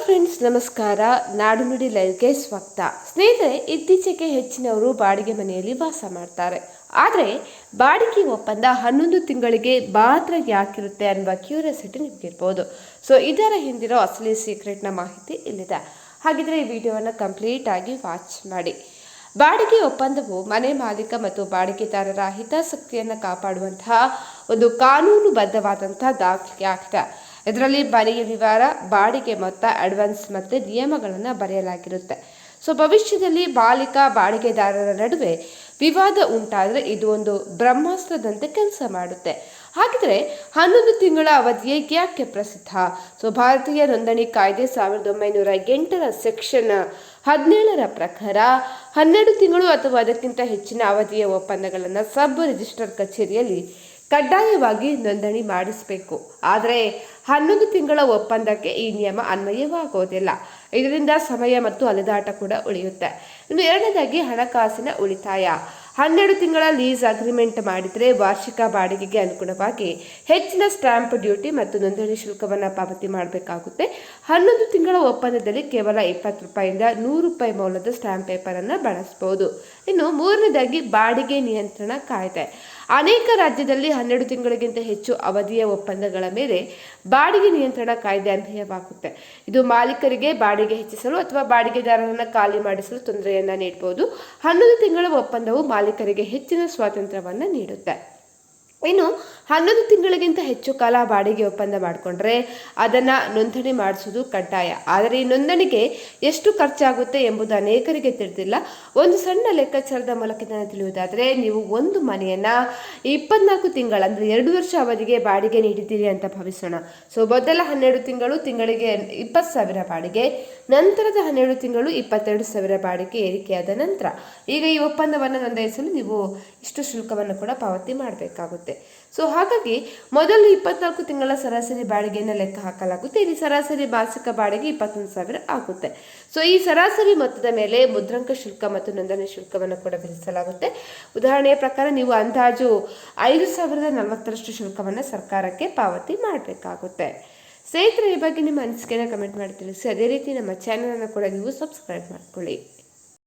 Friends, ನಮಸ್ಕಾರ. ನಾಡು ನುಡಿ ಲೈವ್ಗೆ ಸ್ವಾಗತ. ಸ್ನೇಹಿತರೆ, ಇತ್ತೀಚೆಗೆ ಹೆಚ್ಚಿನವರು ಬಾಡಿಗೆ ಮನೆಯಲ್ಲಿ ವಾಸ ಮಾಡ್ತಾರೆ. ಆದರೆ ಬಾಡಿಗೆ ಒಪ್ಪಂದ 11 ತಿಂಗಳಿಗೆ ಮಾತ್ರ ಯಾಕಿರುತ್ತೆ ಅನ್ನುವ ಕ್ಯೂರಿಯಾಸಿಟಿ ನಿಮಗಿರ್ಬೋದು. ಸೊ ಇದರ ಹಿಂದಿರೋ ಅಸಲಿ ಸೀಕ್ರೆಟ್ನ ಮಾಹಿತಿ ಇಲ್ಲಿದೆ. ಹಾಗಿದ್ರೆ ಈ ವಿಡಿಯೋವನ್ನು ಕಂಪ್ಲೀಟ್ ಆಗಿ ವಾಚ್ ಮಾಡಿ. ಬಾಡಿಗೆ ಒಪ್ಪಂದವು ಮನೆ ಮಾಲೀಕ ಮತ್ತು ಬಾಡಿಗೆದಾರರ ಹಿತಾಸಕ್ತಿಯನ್ನು ಕಾಪಾಡುವಂತಹ ಒಂದು ಕಾನೂನುಬದ್ಧವಾದಂತಹ ದಾಖಲೆ ಆಗಿದೆ. ಇದರಲ್ಲಿ ಮನೆಯ ವಿವರ, ಬಾಡಿಗೆ ಮೊತ್ತ, ಅಡ್ವಾನ್ಸ್ ಮತ್ತು ನಿಯಮಗಳನ್ನು ಬರೆಯಲಾಗಿರುತ್ತೆ. ಸೊ ಭವಿಷ್ಯದಲ್ಲಿ ಮಾಲೀಕ ಬಾಡಿಗೆದಾರರ ನಡುವೆ ವಿವಾದ ಉಂಟಾದರೆ ಇದು ಒಂದು ಬ್ರಹ್ಮಾಸ್ತ್ರದಂತೆ ಕೆಲಸ ಮಾಡುತ್ತೆ. ಹಾಗಿದ್ರೆ 11 ತಿಂಗಳ ಅವಧಿಯೇ ಯಾಕೆ ಪ್ರಸಿದ್ಧ? ಸೊ ಭಾರತೀಯ ನೋಂದಣಿ ಕಾಯ್ದೆ 1908ರ ಸೆಕ್ಷನ್ 17ರ ಪ್ರಕಾರ 12 ತಿಂಗಳು ಅಥವಾ ಅದಕ್ಕಿಂತ ಹೆಚ್ಚಿನ ಅವಧಿಯ ಒಪ್ಪಂದಗಳನ್ನು ಸಬ್ ರಿಜಿಸ್ಟರ್ ಕಚೇರಿಯಲ್ಲಿ ಕಡ್ಡಾಯವಾಗಿ ನೋಂದಣಿ ಮಾಡಿಸಬೇಕು. ಆದರೆ 11 ತಿಂಗಳ ಒಪ್ಪಂದಕ್ಕೆ ಈ ನಿಯಮ ಅನ್ವಯವಾಗೋದಿಲ್ಲ. ಇದರಿಂದ ಸಮಯ ಮತ್ತು ಅಲೆದಾಟ ಕೂಡ ಉಳಿಯುತ್ತೆ. ಇನ್ನು ಎರಡನೇದಾಗಿ ಹಣಕಾಸಿನ ಉಳಿತಾಯ. 12 ತಿಂಗಳ ಲೀಸ್ ಅಗ್ರಿಮೆಂಟ್ ಮಾಡಿದರೆ ವಾರ್ಷಿಕ ಬಾಡಿಗೆಗೆ ಅನುಗುಣವಾಗಿ ಹೆಚ್ಚಿನ ಸ್ಟ್ಯಾಂಪ್ ಡ್ಯೂಟಿ ಮತ್ತು ನೋಂದಣಿ ಶುಲ್ಕವನ್ನು ಪಾವತಿ ಮಾಡಬೇಕಾಗುತ್ತೆ. 11 ತಿಂಗಳ ಒಪ್ಪಂದದಲ್ಲಿ ಕೇವಲ 20 ರೂಪಾಯಿಂದ 100 ರೂಪಾಯಿ ಮೌಲ್ಯದ ಸ್ಟ್ಯಾಂಪ್ ಪೇಪರನ್ನು ಬಳಸಬಹುದು. ಇನ್ನು ಮೂರನೇದಾಗಿ ಬಾಡಿಗೆ ನಿಯಂತ್ರಣ ಕಾಯ್ದೆ. ಅನೇಕ ರಾಜ್ಯದಲ್ಲಿ 12 ತಿಂಗಳಿಗಿಂತ ಹೆಚ್ಚು ಅವಧಿಯ ಒಪ್ಪಂದಗಳ ಮೇಲೆ ಬಾಡಿಗೆ ನಿಯಂತ್ರಣ ಕಾಯ್ದೆ ಅನ್ವಯವಾಗುತ್ತೆ. ಇದು ಮಾಲೀಕರಿಗೆ ಬಾಡಿಗೆ ಹೆಚ್ಚಿಸಲು ಅಥವಾ ಬಾಡಿಗೆದಾರರನ್ನು ಖಾಲಿ ಮಾಡಿಸಲು ತೊಂದರೆಯನ್ನು ನೀಡಬಹುದು. 11 ತಿಂಗಳ ಒಪ್ಪಂದವು ಮಾಲೀಕರಿಗೆ ಹೆಚ್ಚಿನ ಸ್ವಾತಂತ್ರ್ಯವನ್ನು ನೀಡುತ್ತೆ. ಇನ್ನು 11 ತಿಂಗಳಿಗಿಂತ ಹೆಚ್ಚು ಕಾಲ ಬಾಡಿಗೆ ಒಪ್ಪಂದ ಮಾಡಿಕೊಂಡ್ರೆ ಅದನ್ನು ನೋಂದಣಿ ಮಾಡಿಸೋದು ಕಡ್ಡಾಯ. ಆದರೆ ಈ ನೋಂದಣಿಗೆ ಎಷ್ಟು ಖರ್ಚಾಗುತ್ತೆ ಎಂಬುದು ಅನೇಕರಿಗೆ ತಿಳಿದಿಲ್ಲ. ಒಂದು ಸಣ್ಣ ಲೆಕ್ಕಾಚಾರದ ಮೂಲಕ ಇದನ್ನು ತಿಳಿಯುವುದಾದರೆ, ನೀವು ಒಂದು ಮನೆಯನ್ನು 24 ತಿಂಗಳ ಅಂದರೆ 2 ವರ್ಷ ಅವಧಿಗೆ ಬಾಡಿಗೆ ನೀಡಿದ್ದೀರಿ ಅಂತ ಭಾವಿಸೋಣ. ಸೊ ಮೊದಲ 12 ತಿಂಗಳು ತಿಂಗಳಿಗೆ 20,000 ಬಾಡಿಗೆ, ನಂತರದ 12 ತಿಂಗಳು 22,000 ಬಾಡಿಗೆ ಏರಿಕೆಯಾದ ನಂತರ ಈಗ ಈ ಒಪ್ಪಂದವನ್ನು ನೋಂದಾಯಿಸಲು ನೀವು ಇಷ್ಟು ಶುಲ್ಕವನ್ನು ಕೂಡ ಪಾವತಿ ಮಾಡಬೇಕಾಗುತ್ತೆ. ಸೊ ಹಾಗಾಗಿ ಮೊದಲು 24 ತಿಂಗಳ ಸರಾಸರಿ ಬಾಡಿಗೆಯನ್ನು ಲೆಕ್ಕ ಹಾಕಲಾಗುತ್ತೆ. ಇಲ್ಲಿ ಸರಾಸರಿ ಮಾಸಿಕ ಬಾಡಿಗೆ 21,000 ಆಗುತ್ತೆ. ಸೊ ಈ ಸರಾಸರಿ ಮೊತ್ತದ ಮೇಲೆ ಮುದ್ರಾಂಕ ಶುಲ್ಕ ಮತ್ತು ನೋಂದಣಿ ಶುಲ್ಕವನ್ನು ಕೂಡ ವಿಧಿಸಲಾಗುತ್ತೆ. ಉದಾಹರಣೆಯ ಪ್ರಕಾರ ನೀವು ಅಂದಾಜು 5,040ರಷ್ಟು ಶುಲ್ಕವನ್ನು ಸರ್ಕಾರಕ್ಕೆ ಪಾವತಿ ಮಾಡಬೇಕಾಗುತ್ತೆ. ಸ್ನೇಹಿತರೆ, ಈ ಬಗ್ಗೆ ನಿಮ್ಮ ಅನಿಸಿಕೆಯನ್ನು ಕಮೆಂಟ್ ಮಾಡಿ ತಿಳಿಸಿ. ಅದೇ ರೀತಿ ನಮ್ಮ ಚಾನಲನ್ನು ಕೂಡ ನೀವು ಸಬ್ಸ್ಕ್ರೈಬ್ ಮಾಡ್ಕೊಳ್ಳಿ.